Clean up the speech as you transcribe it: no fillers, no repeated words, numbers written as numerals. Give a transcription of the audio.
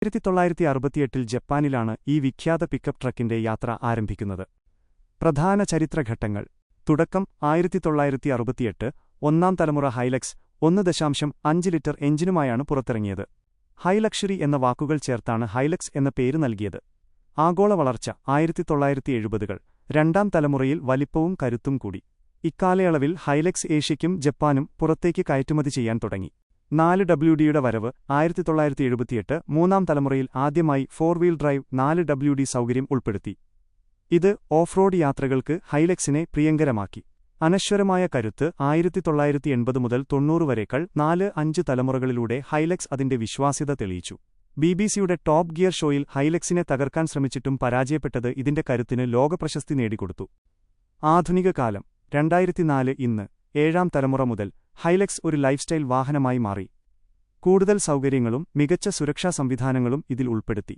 1968 ജപ്പാനിലാണ് ഈ വിഖ്യാത പിക്കപ്പ് ട്രക്കിന്റെ യാത്ര ആരംഭിക്കുന്നത്. പ്രധാന ചരിത്രഘട്ടങ്ങൾ. തുടക്കം 1968 ഒന്നാം തലമുറ ഹൈലക്സ് 1.5 ലിറ്റർ എഞ്ചിനുമായാണ് പുറത്തിറങ്ങിയത്. ഹൈലക്ഷറി എന്ന വാക്കുകൾ ചേർത്താണ് ഹൈലക്സ് എന്ന പേര് നൽകിയത്. ആഗോള വളർച്ച 1970കൾ. രണ്ടാം തലമുറയിൽ വലിപ്പവും കരുത്തും കൂടി. ഇക്കാലയളവിൽ ഹൈലക്സ് ഏഷ്യയ്ക്കും ജപ്പാനും പുറത്തേക്ക് കയറ്റുമതി ചെയ്യാൻ തുടങ്ങി. 4WDയുടെ വരവ്. 1978 മൂന്നാം തലമുറയിൽ ആദ്യമായി 4 വീൽ ഡ്രൈവ് 4WD സൗകര്യം ഉൾപ്പെടുത്തി. ഇത് ഓഫ് റോഡ് യാത്രകൾക്ക് ഹൈലക്സിനെ പ്രിയങ്കരമാക്കി. അനശ്വരമായ കരുത്ത്. 1980 മുതൽ 90 വരേക്കൾ 4-5 തലമുറകളിലൂടെ ഹൈലക്സ് അതിന്റെ വിശ്വാസ്യത തെളിയിച്ചു. BBC-യുടെ ടോപ്പ് ഗിയർ ഷോയിൽ ഹൈലക്സിനെ തകർക്കാൻ ശ്രമിച്ചിട്ടും പരാജയപ്പെട്ടത് ഇതിന്റെ കരുത്തിന് ലോകപ്രശസ്തി നേടിക്കൊടുത്തു. ആധുനിക കാലം. 2004 ഇന്ന്. 7ാം തലമുറ മുതൽ ഹൈലക്സ് ഒരു ലൈഫ്സ്റ്റൈൽ വാഹനമായി മാറി. കൂടുതൽ സൗകര്യങ്ങളും മികച്ച സുരക്ഷാ സംവിധാനങ്ങളും ഇതിൽ ഉൾപ്പെടുത്തി.